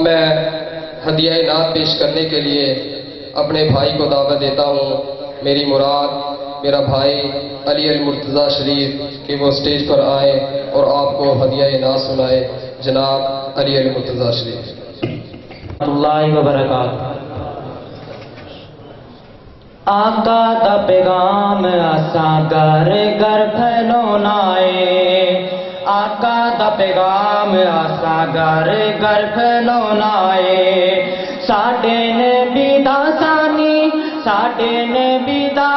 میں ہدیہ انعام پیش کرنے کے لیے اپنے بھائی کو دعوت دیتا ہوں. میری مراد میرا بھائی علی المرتضیٰ شریف کہ وہ اسٹیج پر آئیں اور آپ کو ہدیہ انعام سنائے. جناب علی المرتضیٰ شریف. اللہ وبرکاتہ. آقا دا پیغام اساں گھر گھر پھیلونائے. آقا دا پیغام اساں گھر گھر پھیلونائے. ساڈے نبی دا ثانی ساڈے نبی دا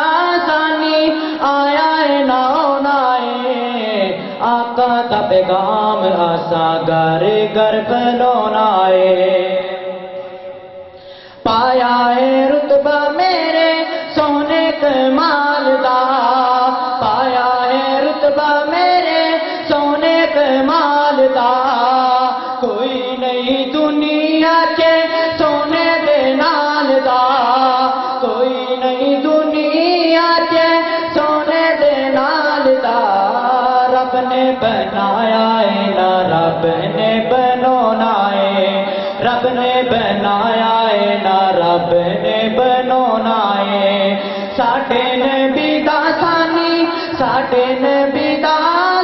ثانی آیا ہے ناؤنائے. آقا دا پیغام اساں گھر گھر پھیلونائے. پایا ہے رتبہ میرے سونے کمال دا. پایا ہے رتبہ میرے سونے کمال دا. کوئی نہیں دنیا کے سونے دے نال دا. کوئی نہیں دنیا کے سونے دے نال دا. رب نے بنایا ہے نا رب نے بنونا ہے. رب نے بنایا ہے نا رب نے بنونا ہے. ساڈے نبی دا ثانی ساڈے نبی دا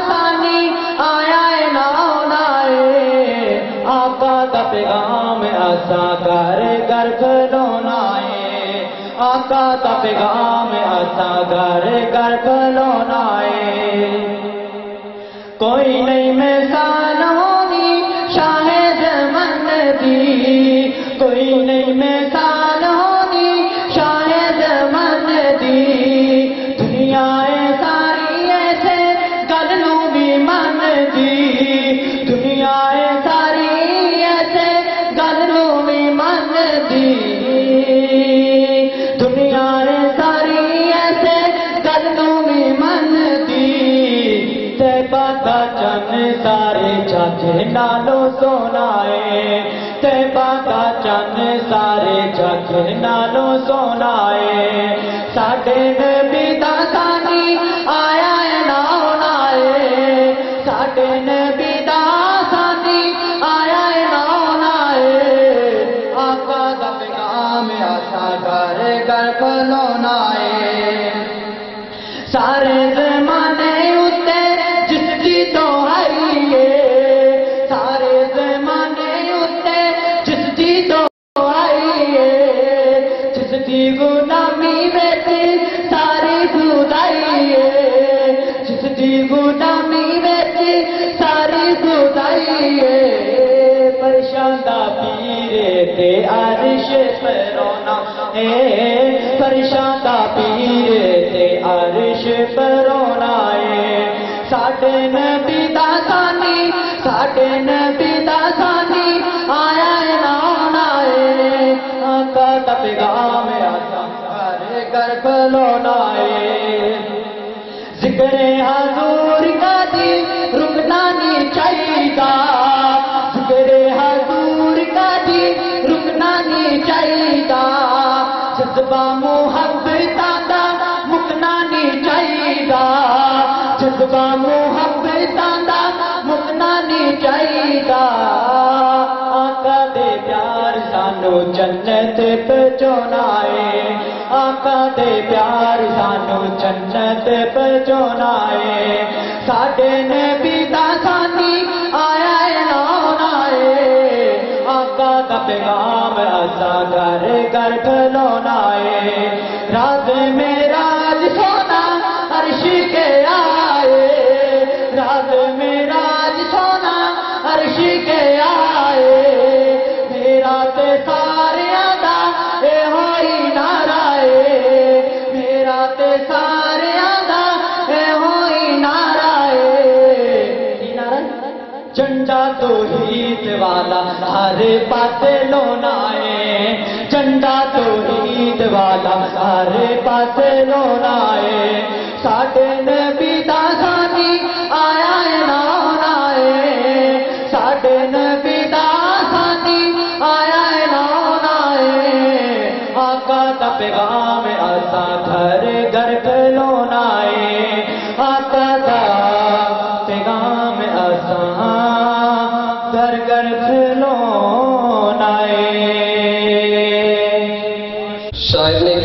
ثانی آیا ہے ناؤنا ہے. آقا دا پیغام اساں گھر گھر پھیلونا ہے. آقا دا پیغام اساں گھر گھر پھیلونا ہے. کوئی نہیں مثال ہونی شاہ زمن دی. کوئی نہیں مثال ہونی شاہ زمن دی. دنیا ساری ایسے گل نو بھی من دی. دنیا ساری ایسے گل نو بھی من دی. دنیا ساری ایسے گل نو بھی من دی. تیبہ دا چن سارے جگ نالو سونا ہے. تیبہ دا چن سارے جگ نالو سونا ہے. ساڈے نبی دا ثانی آیا ہے ناؤنا ہے. ساڈے نبی دا ثانی آیا ہے ناؤنا ہے. آقا دا پیغام اساں گھر گھر پھیلونا ہے. سارے زمانے اتے جس دی دہائی ہے. سارے زمانے اتے جس دی دہائی ہے. جس دی غلامی وچ ساری خدائی ہے. جس دی غلامی وچ ساری خدائی ہے. پرشان دا پیرے تے عرش پرونا ہے. پرشان دا پیرے تے عرش پرونا ہے. ساڈے نبی دا ثانی ساڈے نبی دا ثانی آیا ہے ناؤنا ہے. آقا دا پیغام اساں گھر گھر پھیلونا ہے. ذکر حضور کا دی رکنا نہیں چاہیدا. ذکر حضور کا دی رکنا نہیں چاہیدا. جذبہ محبتاں دا مکنا نہیں چاہیدا. جذبہ محبتاں دا مکنا نہیں چاہیدا. آقا دے پیار سانو جنت پہنچانا ہے. آقا دے پیار سانو جنت پہنچانا ہے. ساڈے نبی دا ثانی آیا ہے ناؤنا ہے. آقا دا پیغام اساں گھر گھر پھیلونا ہے. راز معراج سونا عرش کے آئے. راز معراج سونا عرش کے آئے. میرا تے ساریاں دا اے ہوئی نعرہ ہے. میرا تے ساریاں دا اے ہوئی نعرہ ہے. کی نعرہ؟ جھنڈا توحید والا ہر پاسے لونا ہے. جھنڈا توحید والا ہر پاسے لونا ہے. ساڈے نبی دا ثانی آیا ہے ناؤنا ہے. ساڈے نبی دا ثانی آیا ہے ناؤنا ہے. آقا دا پیغام اساں گھر گھر پھیلونا ہے. آقا دا پیغام اساں گھر گھر پھیلونا شاعر نے